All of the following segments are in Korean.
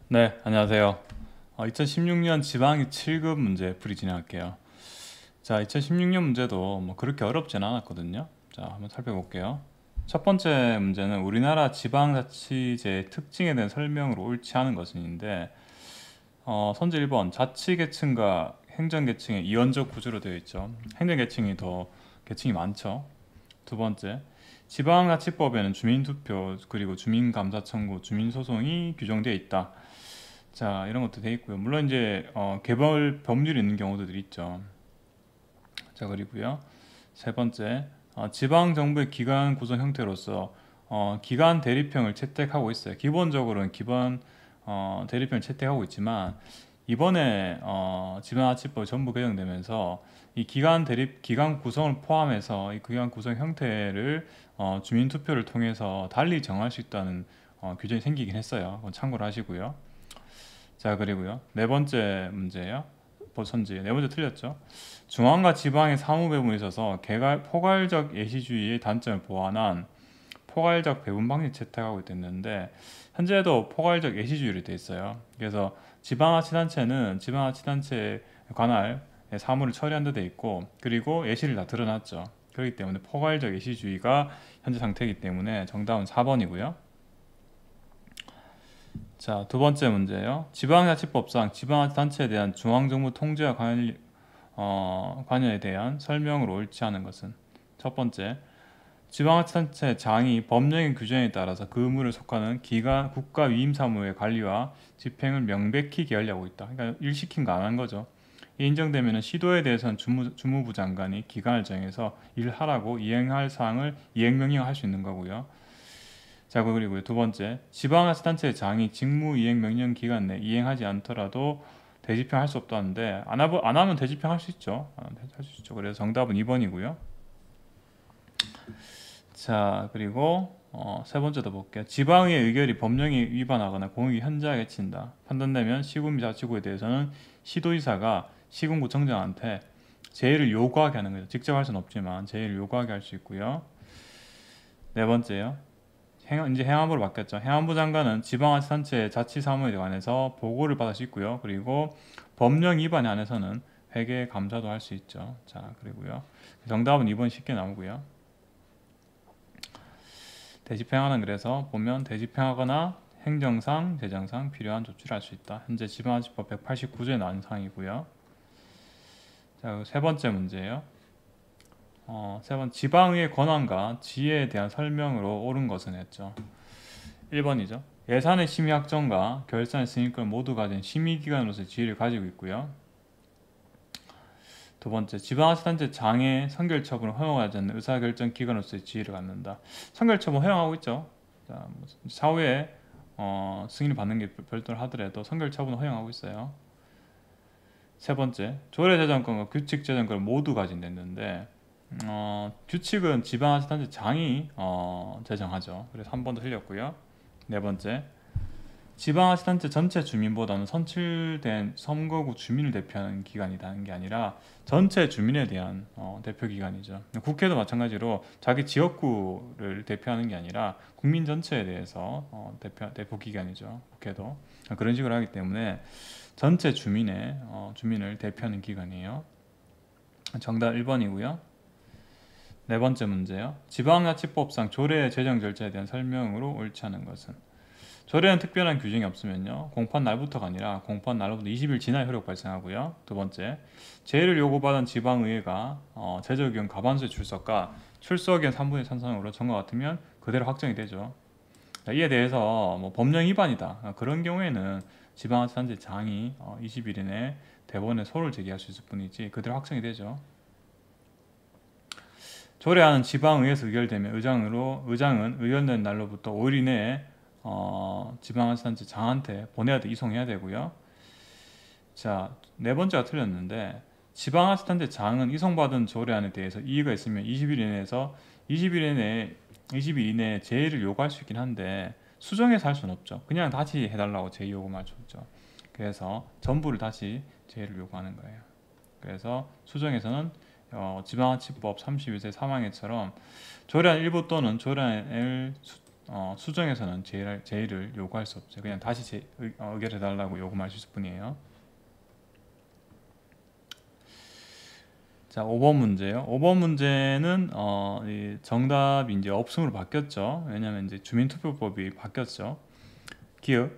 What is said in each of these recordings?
네, 안녕하세요. 2016년 지방이 7급 문제 풀이 진행할게요. 자, 2016년 문제도 뭐 그렇게 어렵진 않았거든요. 자, 한번 살펴볼게요. 첫 번째 문제는 우리나라 지방자치제의 특징에 대한 설명으로 옳지 않은 것인데, 선제 1번 자치계층과 행정계층의 이원적 구조로 되어 있죠. 행정계층이 더 계층이 많죠. 두 번째, 지방자치법에는 주민투표 그리고 주민감사 청구, 주민소송이 규정되어 있다. 자, 이런 것도 돼 있고요. 물론 이제 개별 법률이 있는 경우도 있죠. 자, 그리고요. 세 번째, 지방 정부의 기관 구성 형태로서 기관 대립형을 채택하고 있어요. 기본적으로는 기본 대립형을 채택하고 있지만 이번에 지방자치법이 전부 개정되면서 이 기관 구성을 포함해서 이 기관 구성 형태를 주민 투표를 통해서 달리 정할 수 있다는 규정이 생기긴 했어요. 그건 참고를 하시고요. 자, 그리고요. 네 번째 문제예요. 선지. 네 번째 틀렸죠. 중앙과 지방의 사무 배분에 있어서 포괄적 예시주의의 단점을 보완한 포괄적 배분 방식 채택하고 있는데 현재도 포괄적 예시주의로 돼 있어요. 그래서 지방자치단체는 지방자치단체에 관할 사무를 처리한 데 돼 있고 그리고 예시를 다 드러났죠. 그렇기 때문에 포괄적 예시주의가 현재 상태이기 때문에 정답은 4번이고요. 자, 두 번째 문제예요. 지방자치법상 지방자치단체에 대한 중앙정부 통제와 관여에 대한 설명으로 옳지 않은 것은 첫 번째, 지방자치단체 장이 법령의 규정에 따라서 그 의무를 속하는 기관, 국가 위임사무의 관리와 집행을 명백히 게을리하고 있다. 그러니까 일 시킨 거 안 한 거죠. 인정되면 시도에 대해서는 주무부 장관이 기간을 정해서 일하라고 이행할 사항을 이행명령할 수 있는 거고요. 자, 그리고 두 번째, 지방자치단체 장이 직무 이행 명령 기간 내 이행하지 않더라도 대집행 할 수 없다는데 안 하면 대집행 할 수 있죠. 할 수 있죠. 그래서 정답은 2번이고요. 자, 그리고 세 번째도 볼게요. 지방의 의결이 법령에 위반하거나 공익이 현저하게 친다. 판단되면 시군 및 자치구에 대해서는 시도의사가 시군구청장한테 제의를 요구하게 하는 거죠. 직접 할 수는 없지만 제의를 요구하게 할 수 있고요. 네 번째요. 이제 행안부로 바뀌었죠. 행안부 장관은 지방자치단체 자치사무에 관해서 보고를 받을 수 있고요. 그리고 법령 위반에 한해서는 회계 감사도 할 수 있죠. 자, 그리고요. 정답은 2번 쉽게 나오고요. 대집행하는 그래서 보면 대집행하거나 행정상, 재정상 필요한 조치를 할 수 있다. 현재 지방자치법 189조에 나온 사항이고요. 자, 세 번째 문제예요. 세 번 지방의 권한과 지혜에 대한 설명으로 옳은 것은 했죠. 1번이죠. 예산의 심의 확정과 결산의 승인권 모두 가진 심의기관으로서의 지위를 가지고 있고요. 두 번째, 지방자치단체 장의 선결처분을 허용하지 않는 의사결정 기관으로서의 지위를 갖는다. 선결처분 허용하고 있죠. 자, 사후에 승인을 받는 게 별도로 하더라도 선결처분을 허용하고 있어요. 세 번째, 조례재정권과 규칙재정권을 모두 가진댔는데 규칙은 지방자치단체 장이 제정하죠. 그래서 한 번도 틀렸고요. 네 번째, 지방자치단체 전체 주민보다는 선출된 선거구 주민을 대표하는 기관이라는 게 아니라 전체 주민에 대한 대표 기관이죠. 국회도 마찬가지로 자기 지역구를 대표하는 게 아니라 국민 전체에 대해서 대표 기관이죠. 국회도 그런 식으로 하기 때문에 전체 주민을 대표하는 기관이에요. 정답 1번이고요. 네 번째 문제요. 지방자치법상 조례 제정 절차에 대한 설명으로 옳지 않은 것은 조례는 특별한 규정이 없으면요. 공판 날부터가 아니라 공판 날로부터 20일 지나야 효력 발생하고요. 두 번째, 제의를 요구받은 지방의회가 제적의원 과반수의 출석과 출석의원 3분의 찬성으로 정과 같으면 그대로 확정이 되죠. 이에 대해서 뭐 법령 위반이다. 그런 경우에는 지방자치단체 장이 20일 이내 대법원에 소를 제기할 수 있을 뿐이지 그대로 확정이 되죠. 조례안은 지방의회에서 의결되면 의장은 의결된 날로부터 5일 이내에 지방자치단체 장한테 보내야 돼, 이송해야 되고요. 자, 네 번째가 틀렸는데 지방자치단체 장은 이송받은 조례안에 대해서 이의가 있으면 20일 이내에 제의를 요구할 수 있긴 한데 수정해서 할 수는 없죠. 그냥 다시 해달라고 제의 요구할 수 없죠. 그래서 전부를 다시 제의를 요구하는 거예요. 그래서 수정에서는 지방자치법 31세 3항에처럼 조례안 일부 또는 조례안을 수정에서는 제의를 요구할 수 없죠. 그냥 다시 의결해달라고 요구할 수 있을 뿐이에요. 자, 5번 문제요. 5번 문제는 이 정답이 이제 없음으로 바뀌었죠. 왜냐하면 이제 주민투표법이 바뀌었죠. 기억.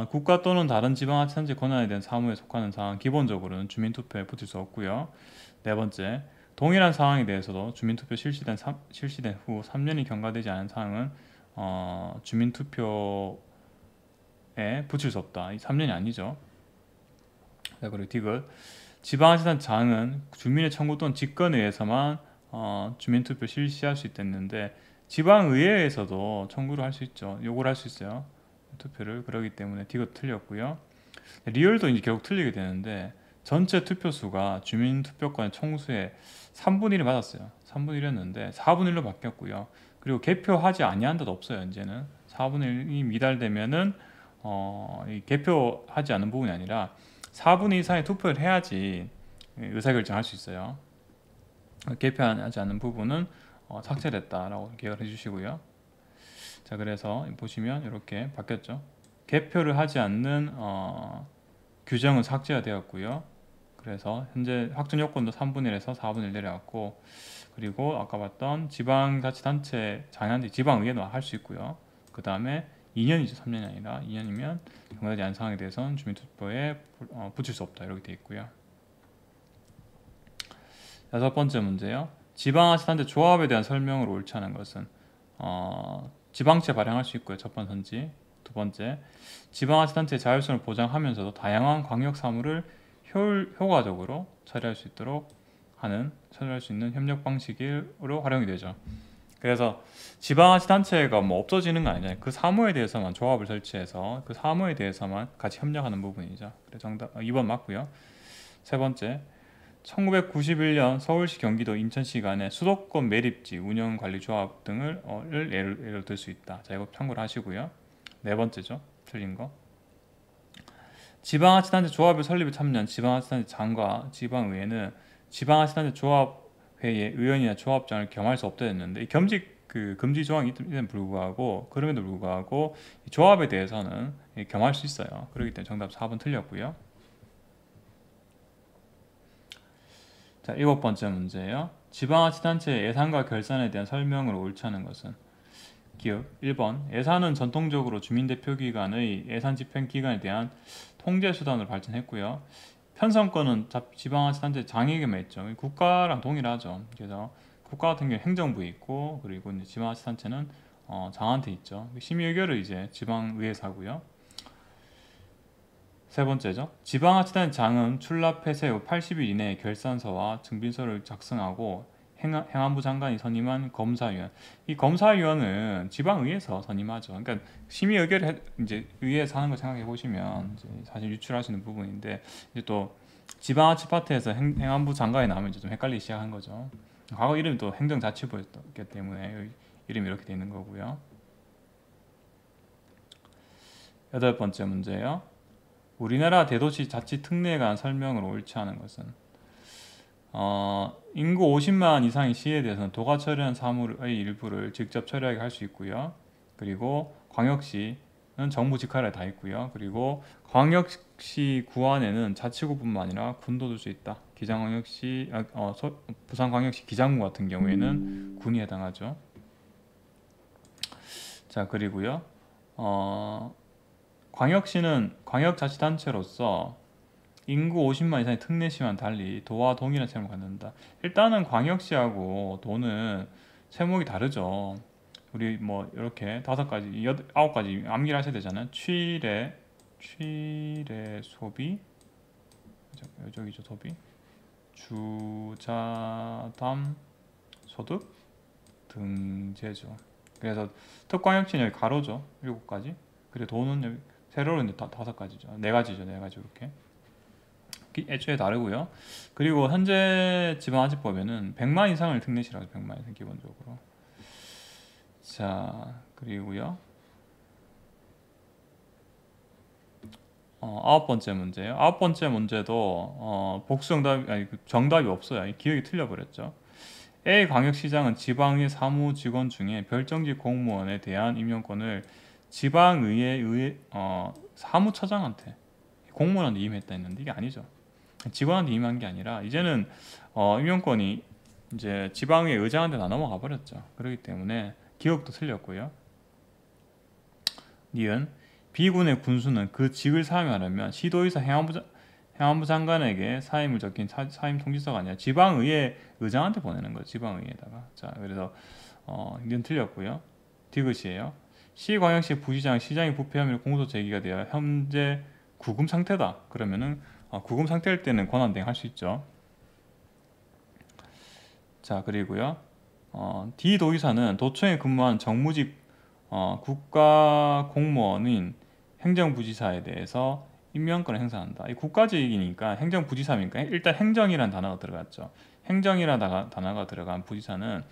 국가 또는 다른 지방자치단체 권한에 대한 사무에 속하는 사항 기본적으로는 주민투표에 붙일 수 없고요. 네 번째, 동일한 사항에 대해서도 주민투표 실시된 후 3년이 경과되지 않은 사항은 주민투표에 붙일 수 없다. 이 3년이 아니죠. 네, 그리고 디귿. 지방자치단체장은 주민의 청구 또는 직권에 의해서만 주민투표 실시할 수 있댔는데 지방의회에서도 청구를 할 수 있죠. 요구를 할 수 있어요. 투표를. 그러기 때문에 디귿 틀렸고요. 리얼도 이제 결국 틀리게 되는데 전체 투표수가 주민투표권 총수의 3분의 1을 맞았어요. 3분의 1이었는데 4분의 1로 바뀌었고요. 그리고 개표하지 아니한 데도 없어요. 이제는 4분의 1이 미달되면은 이 개표하지 않은 부분이 아니라 4분의 2 이상의 투표를 해야지 의사결정할 수 있어요. 개표하지 않는 부분은 삭제됐다라고 기억을 해주시고요. 자, 그래서 보시면 이렇게 바뀌었죠. 개표를 하지 않는 규정은 삭제가 되었고요. 그래서 현재 확정 요건도 3분의 1에서 4분의 1 내려왔고, 그리고 아까 봤던 지방자치단체 장한지 지방의회도 할 수 있고요. 그 다음에 2년이죠. 3년이 아니라 2년이면 경과되지 않은 사항에 대해서는 주민투표에 붙일 수 없다. 이렇게 되어 있고요. 여섯 번째 문제요. 지방자치단체 조합에 대한 설명으로 옳지 않은 것은 지방채 발행할 수 있고요. 첫 번째 선지. 두 번째, 지방자치단체의 자율성을 보장하면서도 다양한 광역 사무를 효과적으로 처리할 수 있는 협력 방식으로 활용이 되죠. 그래서 지방자치단체가 뭐 없어지는 거 아니잖아요. 그 사무에 대해서만 조합을 설치해서 그 사무에 대해서만 같이 협력하는 부분이죠. 그래서 정답 2번 맞고요. 세 번째, 1991년 서울시, 경기도, 인천시 간의 수도권 매립지 운영관리조합 등을 예로 들 수 있다. 자, 이거 참고를 하시고요. 네 번째죠. 틀린 거. 지방자치단체 조합의 설립에 참여한 지방자치단체 장과 지방의회는 지방자치단체 조합회의 의원이나 조합장을 겸할 수 없다 했는데 이 금지 조항이 있음에도 불구하고 이 조합에 대해서는 겸할 수 있어요. 그렇기 때문에 정답 4번 틀렸고요. 자, 일곱 번째 문제예요. 지방자치단체의 예산과 결산에 대한 설명으로 옳지 않은 것은? 기억 1번, 예산은 전통적으로 주민대표기관의 예산 집행 기관에 대한 통제 수단으로 발전했고요. 편성권은 지방자치단체 장에게만 있죠. 국가랑 동일하죠. 그래서 국가 같은 경우 행정부에 있고, 그리고 이제 지방자치단체는 장한테 있죠. 심의 의결을 이제 지방의회에서 하고요. 세 번째죠. 지방자치단체 장은 출납 폐쇄 후 80일 이내에 결산서와 증빙서를 작성하고 행안부 장관이 선임한 검사위원. 이 검사위원은 지방의회에서 선임하죠. 그러니까 심의 의결을 이제 의회에서 하는 거 생각해 보시면 이제 사실 유출하시는 부분인데 이제 또 지방자치 파트에서 행안부 장관이 나오면 이제 좀 헷갈리기 시작한 거죠. 과거 이름이 또 행정자치부였기 때문에 이름이 이렇게 되는 거고요. 여덟 번째 문제예요. 우리나라 대도시 자치 특례에 관한 설명으로 옳지 않은 것은? 인구 50만 이상의 시에 대해서는 도가 처리한 사무의 일부를 직접 처리하게 할 수 있고요. 그리고 광역시는 정부 직할에 다 있고요. 그리고 광역시 구안에는 자치구뿐만 아니라 군도 둘 수 있다. 부산광역시 기장군 같은 경우에는 군이 해당하죠. 자, 그리고요. 광역시는 광역자치단체로서 인구 50만 이상의 특례시와는 달리 도와 동일한 세목을 갖는다. 일단은 광역시하고 도는 세목이 다르죠. 우리 뭐 이렇게 5가지, 9가지 암기를 하셔야 되잖아요. 취례 소비, 여기죠 소비, 주자담, 소득, 등재죠. 그래서 특광역시는 여기 가로죠. 7가지. 그리고 도는 여기 세로는 5가지죠. 4가지죠. 4가지 이렇게. 애초에 다르고요. 그리고 현재 지방자치법에는 100만 이상을 특례시라고 100만 이상 기본적으로. 자, 그리고요. 아홉 번째 문제예요. 아홉 번째 문제도 정답이 없어요. 기억이 틀려버렸죠. A 광역시장은 지방의 사무직원 중에 별정직 공무원에 대한 임용권을 지방의회 사무처장한테 공무원한테 임했다 했는데 이게 아니죠. 직원한테 임한 게 아니라 이제는 임용권이 이제 지방의 의장한테 다 넘어가 버렸죠. 그렇기 때문에 기억도 틀렸고요. 니은 B군의 군수는 그 직을 사임하려면 시도의사 행안부 장관에게 사임을 적힌 사임 통지서가 아니라 지방의회 의장한테 보내는 거예요. 지방의회에다가. 자, 그래서 니은 틀렸고요. 디귿이에요. 시광역시 부시장 시장이 부패 혐의로 공소 제기가 되어 현재 구금 상태다. 그러면은 구금 상태일 때는 권한대행 할 수 있죠. 자, 그리고요. D 도의사는 도청에 근무한 정무직 국가 공무원인 행정부지사에 대해서 임명권을 행사한다. 이 국가직이니까 행정부지사니까 일단 행정이라는 단어가 들어갔죠. 행정이라는 단어가 들어간 부지사는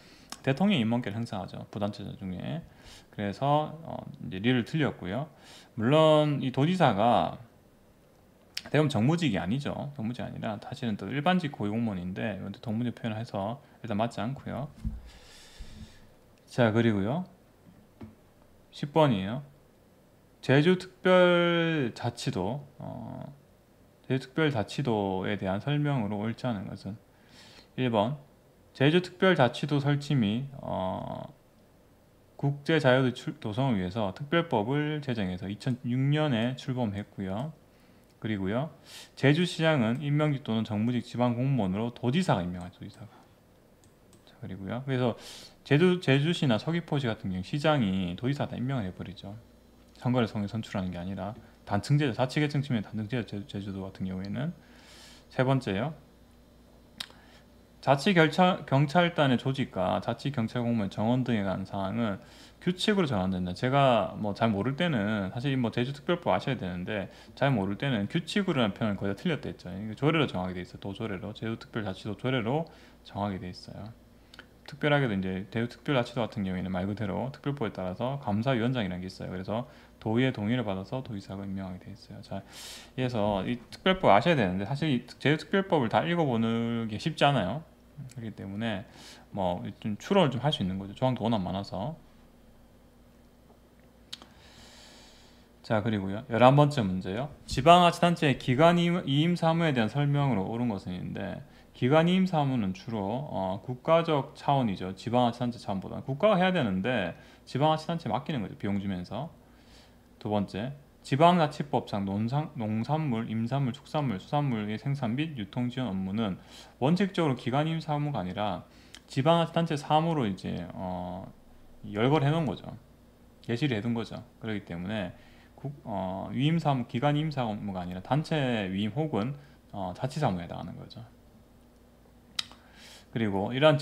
대통령이 임명권을 행사하죠. 부단체제 중에. 그래서 이제 리를 틀렸고요. 물론 이 도지사가 대부분 정무직이 아니죠. 정무직이 아니라 사실은 또 일반직 고위공무원인데 이것도 동문제 표현을 해서 일단 맞지 않고요. 자, 그리고요. 10번이에요. 제주특별자치도에 대한 설명으로 옳지 않은 것은 1번 제주특별자치도 설치 및 국제자유도 도성을 위해서 특별법을 제정해서 2006년에 출범했고요. 그리고요. 제주시장은 임명직 또는 정무직 지방공무원으로 도지사가 임명하죠. 도지사가. 자, 그리고요. 그래서 제주시나 서귀포시 같은 경우 시장이 도지사 다 임명을 해버리죠. 선거를 통해 선출하는 게 아니라 단층제도, 자치계층 측면 단층제도 제주도 같은 경우에는. 세 번째요. 자치경찰단의 조직과 자치경찰공무원 정원 등에 관한 사항은 규칙으로 정한된다. 제가 뭐 잘 모를 때는 사실 뭐 제주특별법 아셔야 되는데 잘 모를 때는 규칙으로라는 표현을 거의 다 틀렸다 했죠. 이거 조례로 정하게 돼 있어요. 도조례로 제주특별자치도 조례로 정하게 돼 있어요. 특별하게도 이제 제주특별자치도 같은 경우에는 말 그대로 특별법에 따라서 감사위원장이라는 게 있어요. 그래서 도의의 동의를 받아서 도의사가 임명하게 돼 있어요. 자, 그래서 이 특별법 아셔야 되는데 사실 이 제주특별법을 다 읽어보는 게 쉽지 않아요. 그렇기 때문에 뭐 좀 추론을 좀 할 수 있는 거죠. 조항도 워낙 많아서. 자, 그리고요. 11번째 문제요. 지방자치단체의 기관이임 사무에 대한 설명으로 옳은 것은 있는데 기관이임 사무는 주로 국가적 차원이죠. 지방자치단체 차원보다는 국가가 해야 되는데 지방자치단체에 맡기는 거죠. 비용 주면서. 두 번째, 지방자치법상 농산물, 임산물, 축산물, 수산물의 생산 및 유통 지원 업무는 원칙적으로 기관이임 사무가 아니라 지방자치단체 사무로 이제 열거를 해놓은 거죠. 예시를 해둔 거죠. 그렇기 때문에 위임 사무, 기관 위임 사무가 아니라 단체 위임 혹은 자치 사무에 해당하는 거죠. 그리고 이러한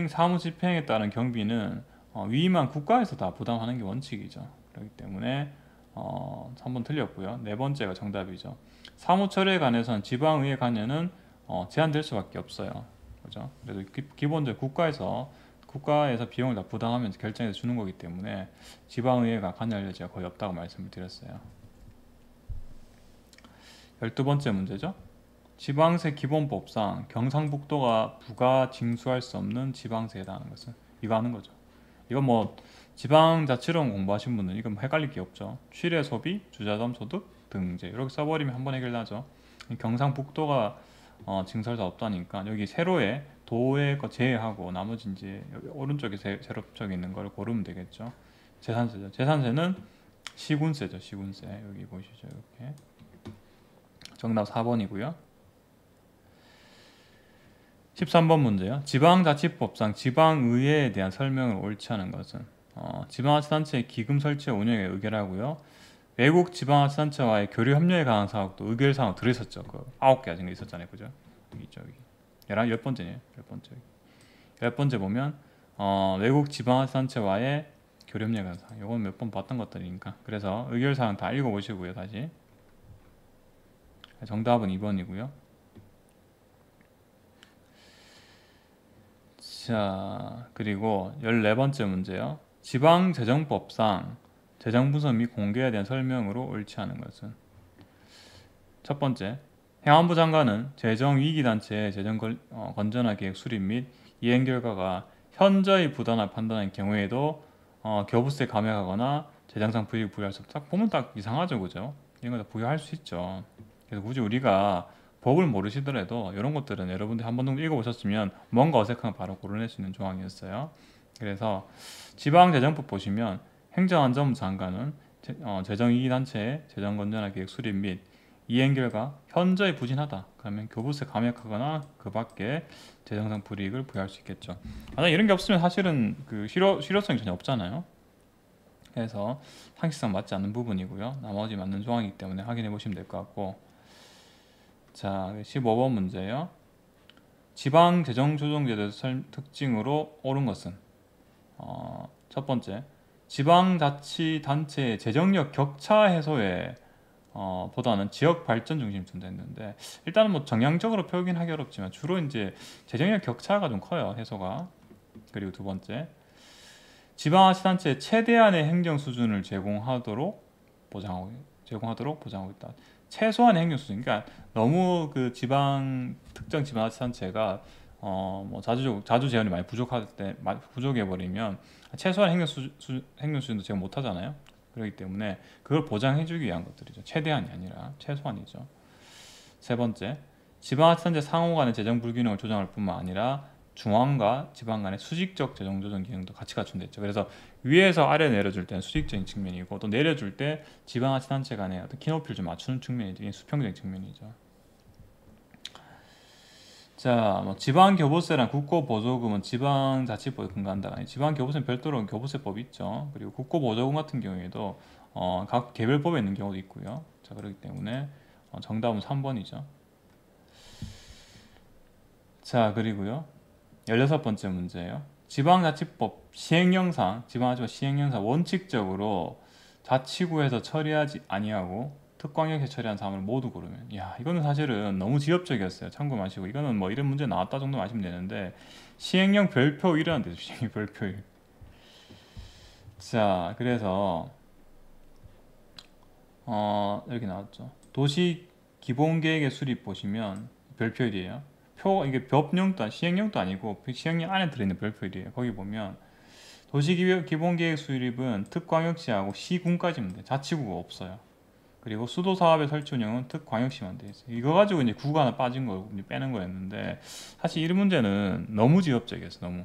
사무 집행에 따른 경비는 위임한 국가에서 다 부담하는 게 원칙이죠. 그렇기 때문에 3번 틀렸고요. 네 번째가 정답이죠. 사무 처리에 관해서는 지방의회 관여는 제한될 수밖에 없어요. 그죠? 그래도 기본적으로 국가에서 비용을 다 부담하면서 결정해서 주는 거기 때문에 지방의회가 관여할 여지가 거의 없다고 말씀을 드렸어요. 12번째 문제죠. 지방세 기본법상 경상북도가 부가 징수할 수 없는 지방세에 해당하는 것은 이거 하는 거죠. 이건 뭐 지방자치론 공부하신 분은 이건 헷갈릴 게 없죠. 취례 소비, 주자담 소득, 등재 이렇게 써버리면 한 번 해결나죠. 경상북도가 징수할 수 없다니까 여기 세로에 도의 거 제외하고 나머지 이제 여기 오른쪽에 세로 쪽에 있는 걸 고르면 되겠죠. 재산세죠. 재산세는 시군세죠. 시군세 여기 보시죠. 이렇게 정답 4번이고요. 13번 문제요. 지방자치법상 지방의회에 대한 설명을 옳지 않은 것은 지방자치단체의 기금 설치와 운영에 의결하고요. 외국 지방자치단체와의 교류 협력에 관한 사항도 의결 사항 들어있었죠. 그 9개 아직 있었잖아요. 그죠? 여기 있죠. 여기 10번째네요. 10번째 보면 외국 지방자치단체와의 교류 협력에 관한 사항 이건 몇 번 봤던 것들이니까 그래서 의결 사항 다 읽어보시고요. 다시 정답은 2번이고요. 자, 그리고 14번째 문제요. 지방재정법상 재정분석 및 공개에 대한 설명으로 옳지 않은 것은 첫 번째, 행안부 장관은 재정위기단체의 재정 건전화 계획 수립 및 이행 결과가 현저히 부당하다 판단한 경우에도 교부세 감액하거나 재정상 불이익 부여할 수 없다. 딱 보면 딱 이상하죠, 그죠? 이런 거 다 부여할 수 있죠. 그래서 굳이 우리가 법을 모르시더라도 이런 것들은 여러분들이 한 번 정도 읽어보셨으면 뭔가 어색한 거 바로 고려낼 수 있는 조항이었어요. 그래서 지방재정법 보시면 행정안전부 장관은 재정이익단체의 재정건전화 계획 수립 및 이행 결과 현저히 부진하다. 그러면 교부세 감액하거나 그 밖에 재정상 불이익을 부여할 수 있겠죠. 만약 이런 게 없으면 사실은 그 실효성이 전혀 없잖아요. 그래서 상식상 맞지 않는 부분이고요. 나머지 맞는 조항이기 때문에 확인해 보시면 될 것 같고, 자 15번 문제예요. 지방재정조정제도 특징으로 옳은 것은 첫 번째, 지방자치단체의 재정력 격차 해소에 보다는 지역 발전 중심存在했는데, 일단은 뭐 정량적으로 표기하기 어렵지만 주로 이제 재정력 격차가 좀 커요, 해소가. 그리고 두 번째, 지방자치단체의 최대한의 행정 수준을 제공하도록 보장하고 있다. 최소한의 행정 수준. 그러니까 너무 그 특정 지방자치단체가 뭐 자주 재원이 많이 부족해 버리면 최소한 행정 수준도 제공 못 하잖아요. 그렇기 때문에 그걸 보장해주기 위한 것들이죠. 최대한이 아니라 최소한이죠. 세 번째, 지방자치단체 상호 간의 재정 불균형을 조정할 뿐만 아니라 중앙과 지방 간의 수직적 재정 조정 기능도 같이 갖춘다 했죠. 그래서 위에서 아래 내려줄 때는 수직적인 측면이고, 또 내려줄 때 지방자치단체 간의 어떤 키높이를 좀 맞추는 측면이죠. 이게 수평적인 측면이죠. 자, 뭐 지방교부세랑 국고보조금은 지방자치법에 근거한다. 지방교부세는 별도로 교부세법이 있죠. 그리고 국고보조금 같은 경우에도 각 개별법에 있는 경우도 있고요. 자, 그렇기 때문에 정답은 3번이죠. 자, 그리고요 16번째 문제예요. 지방자치법 지방자치법 시행령상 원칙적으로 자치구에서 처리하지 아니하고 특광역에서 처리한 사항을 모두 고르면, 야 이거는 사실은 너무 지엽적이었어요. 참고 마시고, 이거는 뭐 이런 문제 나왔다 정도 마시면 되는데, 시행령 별표일이라는 데서 시행령 별표일. 자, 그래서 이렇게 나왔죠. 도시 기본계획의 수립 보시면 별표일이에요. 이게 시행령도 아니고 시행령 안에 들어있는 별표일이에요. 거기 보면 도시 기본계획 수립은 특광역시하고 시군까지면 돼요. 자치구가 없어요. 그리고 수도 사업의 설치 운영은 특광역시만 돼 있어요. 이거 가지고 이제 구가 하나 빠진 거 빼는 거였는데, 사실 이런 문제는 너무 지엽적이었어, 너무.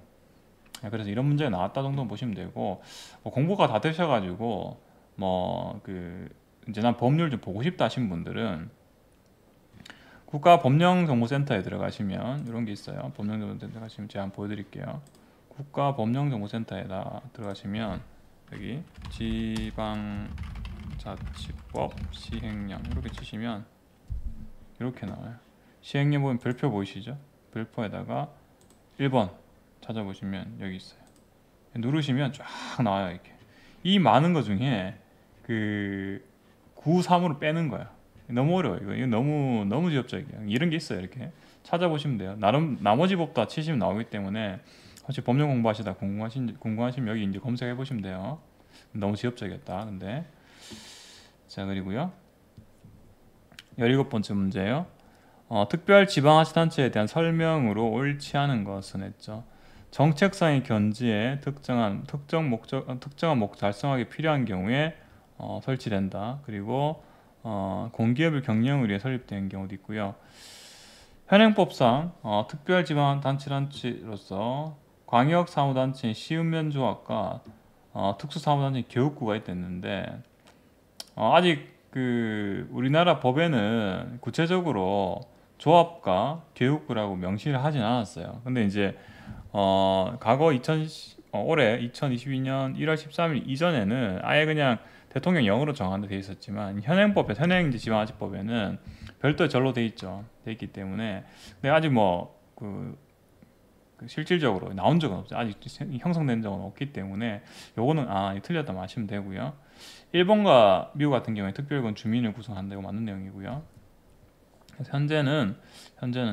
그래서 이런 문제가 나왔다 정도 보시면 되고, 뭐 공부가 다 되셔가지고 뭐 이제 난 법률 좀 보고 싶다 하신 분들은 국가법령정보센터에 들어가시면 이런 게 있어요. 법령정보센터 들어가시면 제가 한번 보여드릴게요. 국가법령정보센터에다 들어가시면 여기 지방자치법 시행령 이렇게 치시면 이렇게 나와요. 시행령 보면 별표 보이시죠? 별표에다가 1번 찾아보시면 여기 있어요. 누르시면 쫙 나와요. 이렇게 이 많은 것 중에 9, 3으로 빼는 거야. 너무 어려워. 이거 너무 지엽적이야. 이런 게 있어요. 이렇게 찾아보시면 돼요. 나머지 법도 치시면 나오기 때문에 혹시 법령 공부하시다 궁금하시면 여기 이제 검색해 보시면 돼요. 너무 지엽적이었다. 근데 자, 그리고요 17번째 문제예요. 특별 지방자치단체에 대한 설명으로 옳지 않은 것은 했죠. 정책상의 견지에 특정한 목적 달성하기 필요한 경우에 설치된다. 그리고 공기업의 경영을 위해 설립된 경우도 있고요. 현행법상 특별지방자치단체로서 광역사무단체인 시운면조합과 특수사무단체인 교육구가 있댔는데, 아직 우리나라 법에는 구체적으로 조합과 교육구라고 명시를 하진 않았어요. 근데 이제 과거 올해 2022년 1월 13일 이전에는 아예 그냥 대통령령으로 정하는 데 있었지만, 현행 지방자치법에는 별도의 절로 돼 있기 때문에, 근데 아직 실질적으로 나온 적은 없어요. 아직 형성된 적은 없기 때문에 요거는 틀렸다 마시면 되고요. 일본과 미국 같은 경우에 특별권 주민을 구성한다고 맞는 내용이고요. 그래서 현재는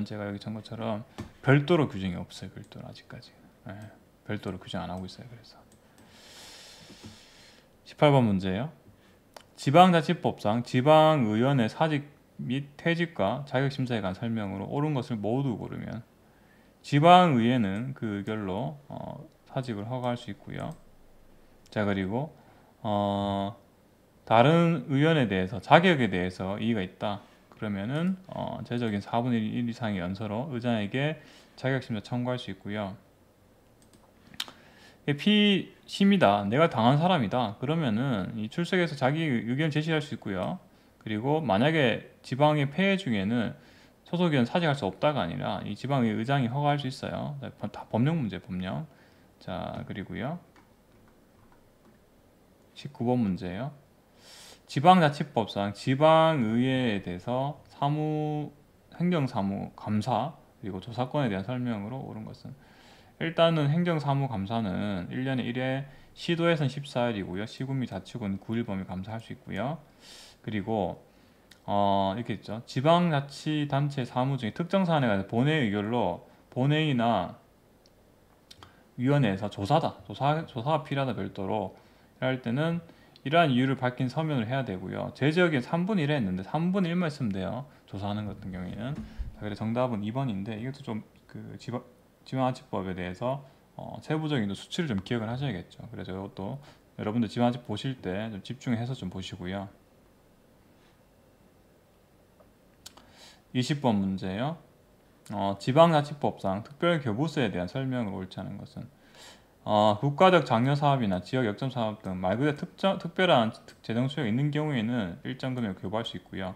제가 여기 전 것처럼 별도로 규정이 없어요. 별도로 아직까지. 별도로 규정 안 하고 있어요. 그래서 18번 문제예요. 지방자치법상 지방의원의 사직 및 퇴직과 자격심사에 관한 설명으로 옳은 것을 모두 고르면, 지방의회는 그 의결로 사직을 허가할 수 있고요. 자, 그리고 다른 의원에 대해서 자격에 대해서 이의가 있다. 그러면은 제적인 4분의 1 이상의 연서로 의장에게 자격심사 청구할 수 있고요. 피심이다. 내가 당한 사람이다. 그러면은 이 출석해서 자기 의견 제시할 수 있고요. 그리고 만약에 지방의 폐해 중에는 소속의원 사직할 수 없다가 아니라 이 지방의 의장이 허가할 수 있어요. 다 법령 문제, 법령. 자, 그리고요. 19번 문제예요. 지방자치법상 지방의회에 대해서 행정사무감사 그리고 조사권에 대한 설명으로 옳은 것은, 일단은 행정사무감사는 1년에 1회, 시도에선 14일이고요. 시군 및 자치군 9일 범위 감사할 수 있고요. 그리고 이렇게 있죠. 지방자치단체 사무 중에 특정 사안에 관해서 본회의 의결로 본회의나 위원회에서 조사가 필요하다 별도로 할 때는 이러한 이유를 밝힌 서면을 해야 되고요. 제 지역엔 3분의 1에 했는데 3분의 1만 쓰면 돼요. 조사하는 것 같은 경우에는. 자, 그래서 정답은 2번인데 이것도 좀 그 지방자치법에 대해서 세부적인 수치를 좀 기억을 하셔야겠죠. 그래서 이것도 여러분들 지방자치 보실 때 좀 집중해서 좀 보시고요. 20번 문제예요. 지방자치법상 특별교부세에 대한 설명을 옳지 않은 것은, 국가적 장려 사업이나 지역 역점 사업 등 말 그대로 특별한 재정 수요가 있는 경우에는 일정 금액을 교부할 수 있고요.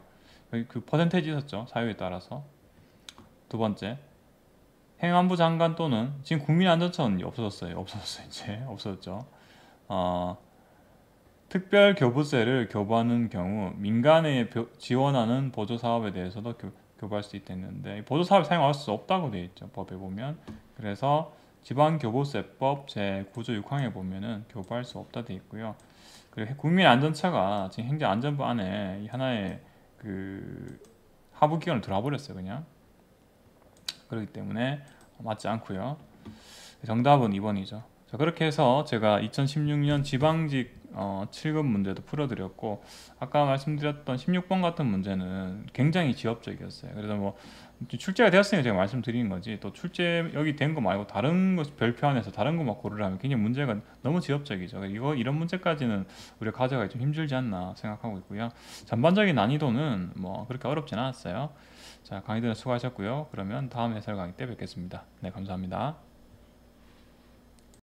그 퍼센테이지 있었죠. 사유에 따라서. 두 번째, 행안부 장관 또는 지금 국민안전처는 없어졌어요. 이제 없어졌죠. 특별 교부세를 교부하는 경우 민간에 지원하는 보조 사업에 대해서도 교부할 수 있다 했는데, 보조 사업에 사용할 수 없다고 되어 있죠. 법에 보면. 그래서 지방교부세법 제9조 6항에 보면은 교부할 수 없다 되어 있고요. 그리고 국민안전처가 지금 행정안전부 안에 하나의 그 하부기관을 들어와 버렸어요. 그냥. 그렇기 때문에 맞지 않고요. 정답은 2번이죠. 자, 그렇게 해서 제가 2016년 지방직 7급 문제도 풀어드렸고, 아까 말씀드렸던 16번 같은 문제는 굉장히 지엽적이었어요. 그래서 뭐 출제가 되었으니까 제가 말씀드린 거지, 또 출제 여기 된 거 말고 다른 거 별표 안에서 다른 거 막 고르라면 굉장히 문제가 너무 지엽적이죠. 이런 문제까지는 우리가 가져가기 좀 힘들지 않나 생각하고 있고요. 전반적인 난이도는 뭐 그렇게 어렵진 않았어요. 자, 강의들 수고하셨고요. 그러면 다음 해설 강의 때 뵙겠습니다. 네, 감사합니다.